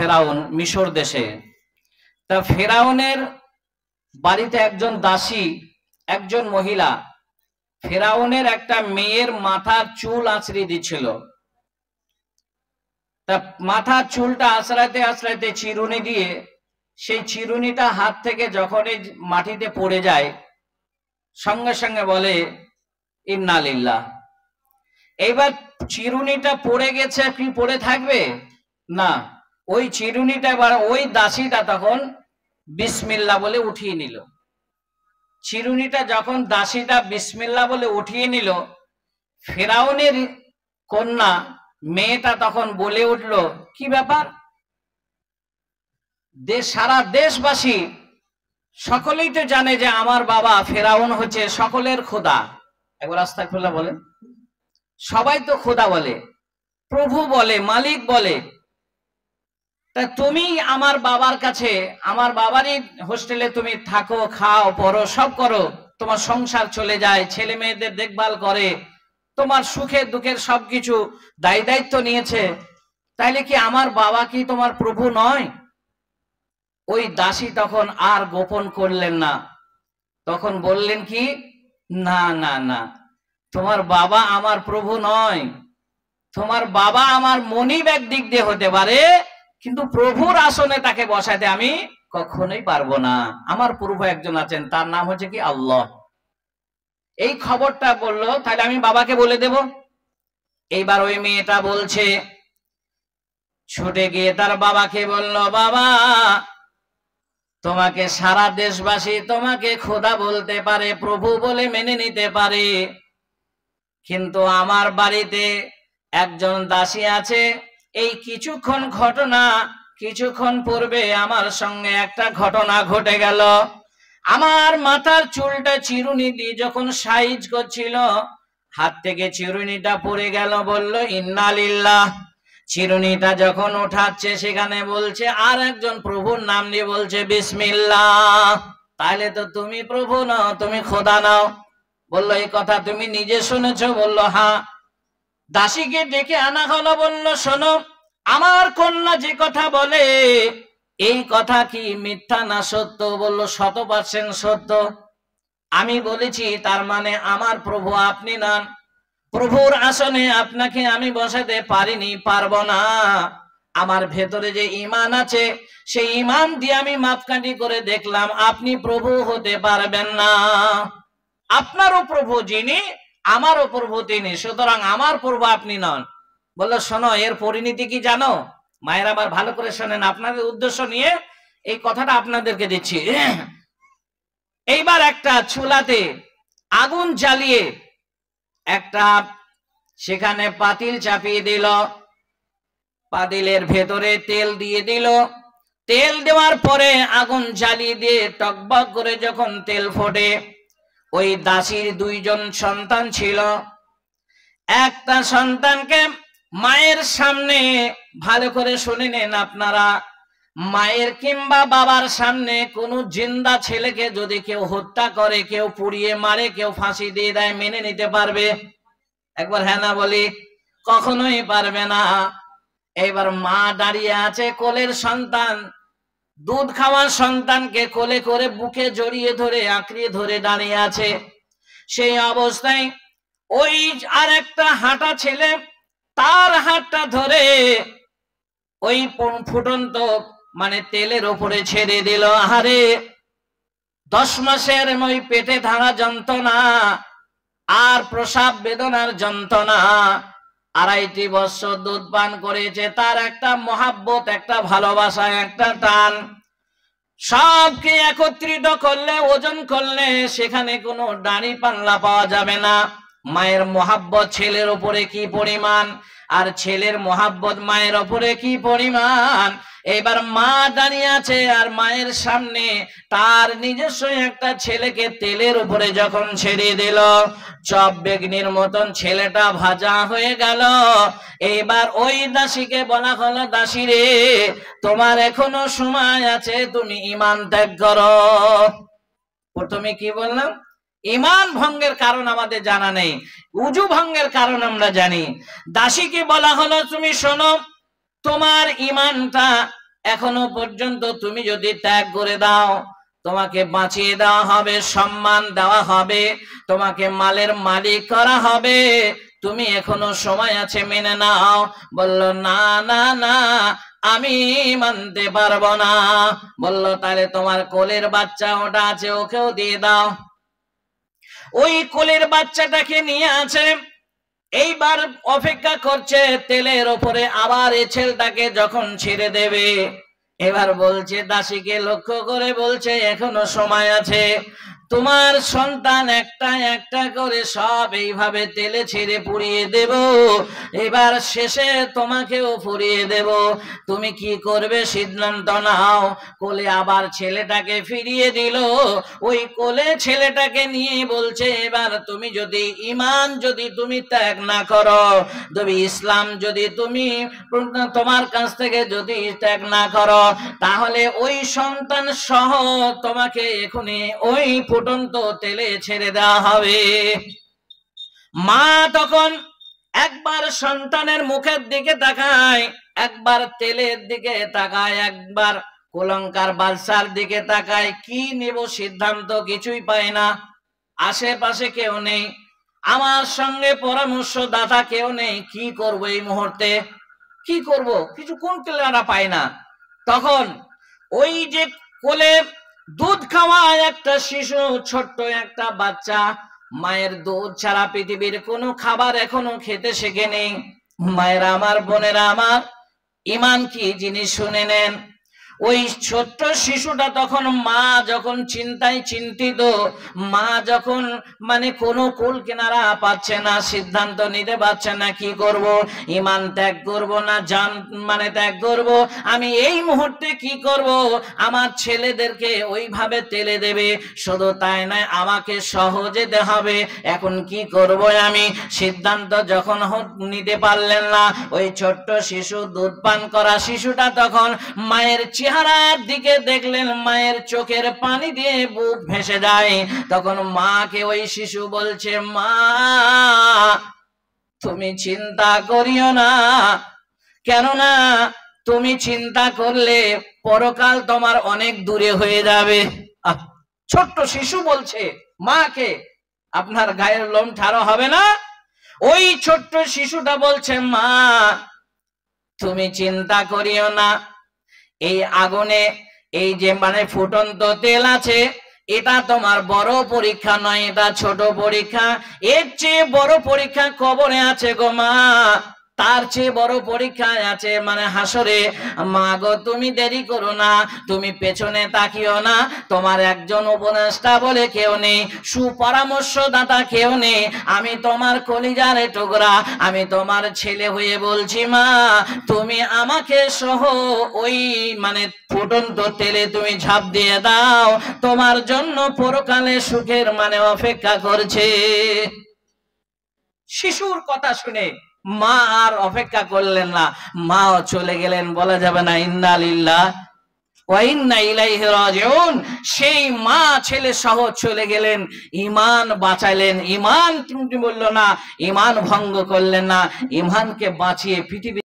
ফেরাউন মিশর দেশে। তা ফেরাউনের বাড়িতে একজন দাসী, একজন মহিলা ফেরাউনের একটা মেয়ের মাথার চুল আঁচড়ে দিচ্ছিল। তা মাথার চুলটা আঁচড়াইতে আঁচড়াইতে চিরুনি দিয়ে সেই চিরুনিটা হাত থেকে যখনই মাটিতে পড়ে যায় সঙ্গে সঙ্গে বলে ইন্না লিল্লাহ। এইবার চিরুনিটা পড়ে গেছে, কি পড়ে থাকবে না, ওই চিরুনিটা এবার ওই দাসীটা তখন বিসমিল্লাহ বলে উঠিয়ে নিল। চিরুনিটা যখন দাসীটা বিসমিল্লাহ বলে উঠিয়ে নিল, ফেরাউনের কন্যা মেয়েটা তখন বলে উঠল, কি ব্যাপার, সারা দেশবাসী সকলেই তো জানে যে আমার বাবা ফেরাউন হচ্ছে সকলের খোদা। একবার আস্তাগফিরুল্লাহ বলেন। সবাই তো খোদা বলে, প্রভু বলে, মালিক বলে। তা তুমি আমার বাবার কাছে, আমার বাবারই হোস্টেলে তুমি থাকো, খাও, পড়ো, সব করো, তোমার সংসার চলে যায়, ছেলে মেয়েদের দেখভাল করে, তোমার সুখের দুঃখের সবকিছু দায় দায়িত্ব নিয়েছে, তাইলে কি আমার বাবা কি তোমার প্রভু নয়? ওই দাসী তখন আর গোপন করলেন না, তখন বললেন কি, না না না, তোমার বাবা আমার প্রভু নয়, তোমার বাবা আমার মনিব একদিক দিয়ে হতে পারে, কিন্তু প্রভুর আসনে তাকে বসাতে আমি কখনোই পারবো না। আমার প্রভু একজন আছেন, তার নাম হচ্ছে কি আল্লাহ। এই খবরটা বললো, তাহলে আমি বাবাকে বলে দেব। এইবার ওই মেয়েটা বলছে, ছুটে গিয়ে তার বাবাকে বলল, বাবা, তোমাকে সারা দেশবাসী তোমাকে খোদা বলতে পারে, প্রভু বলে মেনে নিতে পারে, কিন্তু আমার বাড়িতে একজন দাসী আছে। এই কিছুক্ষণ পূর্বে আমার সঙ্গে একটা ঘটনা ঘটে গেল। আমার মাথার চুলটা চিরুনি দিয়ে যখন সাইজ করছিল, হাত থেকে চিরুনিটা পড়ে গেল, বলল ইন্না লিল্লাহ। চিরুনিটা যখন উঠাচ্ছে সেখানে বলছে, আর একজন প্রভুর নাম নিয়ে বলছে বিসমিল্লাহ। তাহলে তো তুমি প্রভু নাও, তুমি খোদা নাও। বললো, এই কথা তুমি নিজে শুনেছো? বললো, হ্যাঁ। দাসীকে ডেকে আনা হলো, বলল, শোনো, আমার কন্যা যে কথা বলে এই কথা কি মিথ্যা না সত্য? বলল, 100% সত্য। আমি বলেছি, তার মানে আমার প্রভু আপনি নন, প্রভুর আসনে আপনাকে আমি বসাতে পারিনি, পারবো না। আমার ভেতরে যে ঈমান আছে সেই ঈমান দিয়ে আমি মাপকাঠি করে দেখলাম আপনি প্রভু হতে পারবেন না। আপনারও প্রভু যিনি, আমারও প্রভু তিনি, সুতরাং আমার প্রভু আপনি নন। বললো, শোনো, এর পরিণতি কি জানো? মায়ের আবার ভালো করে শোনেন, আপনাদের উদ্দেশ্য নিয়ে এই কথাটা আপনাদেরকে দিচ্ছি। এইবার একটা চুলাতে আগুন জ্বালিয়ে একটা সেখানে পাতিল চাপিয়ে দিল, পাতিলের ভেতরে তেল দিয়ে দিল। তেল দেওয়ার পরে আগুন জ্বালিয়ে দিয়ে টকবক করে যখন তেল ফোটে, ওই দাসীর 2 জন সন্তান ছিল। একটা সন্তানকে মায়ের সামনে, ভালো করে শুনে নেন আপনারা, মায়ের কিংবা বাবার সামনে কোনো জিন্দা ছেলেকে যদি কেউ হত্যা করে, কেউ পুড়িয়ে মারে, কেউ ফাঁসি দিয়ে দেয়, মেনে নিতে পারবে? একবার হ্যাঁ না বলি। কখনোই পারবে না। এবার মা দাঁড়িয়ে আছে, কোলের সন্তান, দুধ খাওয়া সন্তানকে কোলে করে বুকে জড়িয়ে ধরে আঁকড়িয়ে ধরে দাঁড়িয়ে আছে। সেই অবস্থায় ওই আর একটা হাঁটা ছেলে তার হাতটা ধরে ওই ফুটন্ত মানে তেলের উপরে ছেড়ে দিল। আরে 10 মাসের ওই পেটে থাকা যন্ত্রণা আর প্রসাব বেদনার যন্ত্রণা, 2.5 বছর দুধ পান করেছে, তার একটা মহাব্বত, একটা ভালোবাসা, একটা টান, সবকে একত্রিত করলে, ওজন করলে সেখানে কোনো দাড়ি পাল্লা পাওয়া যাবে না। মায়ের মহাব্বত ছেলের উপরে কি পরিমাণ, আর ছেলের মহাব্বত মায়ের উপরে কি পরিমাণ। এবার মা দাঁড়িয়ে আছে, আর মায়ের সামনে তার নিজস্ব একটা ছেলেকে তেলের উপরে যখন ছেড়ে দিল, চপ বেগনির মতন ছেলেটা ভাজা হয়ে গেল। এবার ওই দাসীকে বলা হলো, দাসী রে, তোমার এখনো সময় আছে, তুমি ঈমান ত্যাগ করো। প্রথমে কি বললাম? ঈমান ভঙ্গের কারণ আমাদের জানা নেই, উজু ভঙ্গের কারণ আমরা জানি। দাসীকে বলা হলো, তুমি শোনো, তোমার ঈমানটা এখনো পর্যন্ত তুমি যদি ত্যাগ করে দাও, তোমাকে বাঁচিয়ে দেওয়া হবে, সম্মান দেওয়া হবে, তোমাকে মালের মালিক করা হবে, তুমি এখনো সময় আছে, মেনে নাও। বলল না না না, আমি মানতে পারবো না। বলল তাহলে তোমার কোলের বাচ্চা ওটা আছে, ওকেও দিয়ে দাও। ওই কোলের বাচ্চাটাকে নিয়ে আছে, এইবার অপেক্ষা করছে তেলের ওপরে। আবার এই ছেলেটাকে যখন ছেড়ে দেবে, এবার বলছে দাসীকে লক্ষ্য করে বলছে এখনো সময় আছে, তোমার সন্তান একটা একটা করে সব এইভাবে তেলে ছেড়ে পুড়িয়ে দেব, এবার শেষে তোমাকেও পুড়িয়ে দেব, তুমি কি করবে সিদ্ধান্ত নাও। কোলে আবার ছেলেটাকে ফিরিয়ে দিল। ওই কোলে ছেলেটাকে নিয়ে বলছে এবার তুমি যদি ঈমান যদি তুমি ত্যাগ না করো, তুমি ইসলাম যদি তুমি তোমার কাছ থেকে যদি ত্যাগ না করো, তাহলে ওই সন্তান সহ তোমাকে এখনই ওই ফুটন্ত তেলে ছেড়ে দেওয়া হবে। মা তখন একবার সন্তানের মুখের দিকে তাকায়, একবার তেলের দিকে তাকায়, একবার কুলঙ্কার বাদশার দিকে তাকায়। কি নেব সিদ্ধান্ত কিছুই পায় না। আশেপাশে কেউ নেই, আমার সঙ্গে পরামর্শদাতা কেউ নেই। কি করব এই মুহূর্তে, কি করব, কিছু কোন কেলারা পায় না। তখন ওই যে কোলে দুধ খাওয়া একটা শিশু, ছোট্ট একটা বাচ্চা, মায়ের দুধ ছাড়া পৃথিবীর কোনো খাবার এখনো খেতে শেখেনি। মায়েরা আমার, বোনেরা আমার, ঈমান কি জিনিস শুনে নেন। ওই ছোট্ট শিশুটা তখন মা যখন চিন্তায় চিন্তিত, মা যখন মানে কোনো কুল কিনারা পাচ্ছে না, সিদ্ধান্ত নিতে পারছে না কি করব, ঈমান ত্যাগ করব না জান মানে ত্যাগ করব, আমি এই মুহূর্তে কি করব। আমার ছেলেদেরকে ওইভাবে তেলে দেবে, শুধু তাই নয় আমাকে সহ যেতে হবে, এখন কি করব আমি। সিদ্ধান্ত যখন নিতে পারলেন না, ওই ছোট্ট শিশু, দুধ পান করা শিশুটা তখন মায়ের চেহারার দিকে দেখলেন, মায়ের চোখের পানি দিয়ে বুক ভেসে যায়। তখন মাকে ওই শিশু বলছে, মা তুমি চিন্তা করিও না, কেননা তুমি চিন্তা করলে পরকাল তোমার অনেক দূরে হয়ে যাবে। ছোট্ট শিশু বলছে মাকে, আপনার গায়ের লোম ঠাড়ো হবে না। ওই ছোট্ট শিশুটা বলছে, মা তুমি চিন্তা করিও না, এই আগুনে এই যে মানে ফুটন্ত তেল আছে, এটা তোমার বড় পরীক্ষা নয়, এটা ছোট পরীক্ষা। এর চেয়ে বড় পরীক্ষা কবরে আছে গো মা, তার চেয়ে বড় পরীক্ষা আছে মানে হাসরে। মা গো তুমি দেরি করো না, তুমি পেছনে তাকিও না, তোমার একজন উপদেষ্টা বলে কেউ নেই, সুপরামর্শদাতা কেউ নেই, আমি তোমার কলিজার টুকরা, আমি তোমার ছেলে হয়ে বলছি মা, তুমি আমাকে সহ ওই মানে ফুটন্ত তেলে তুমি ঝাঁপ দিয়ে দাও, তোমার জন্য পরকালে সুখের মানে অপেক্ষা করছে। শিশুর কথা শুনে মা আর অপেক্ষা করলেন না, মাও চলে গেলেন। বলা যাবে না ইন্না লিল্লাহ ওয়া ইন্না ইলাইহি রাজিউন। সেই মা ছেলে সহ চলে গেলেন, ঈমান বাঁচাইলেন। ঈমান তুমি বললো না, ঈমান ভঙ্গ করলেন না, ঈমানকে বাঁচিয়ে পৃথিবী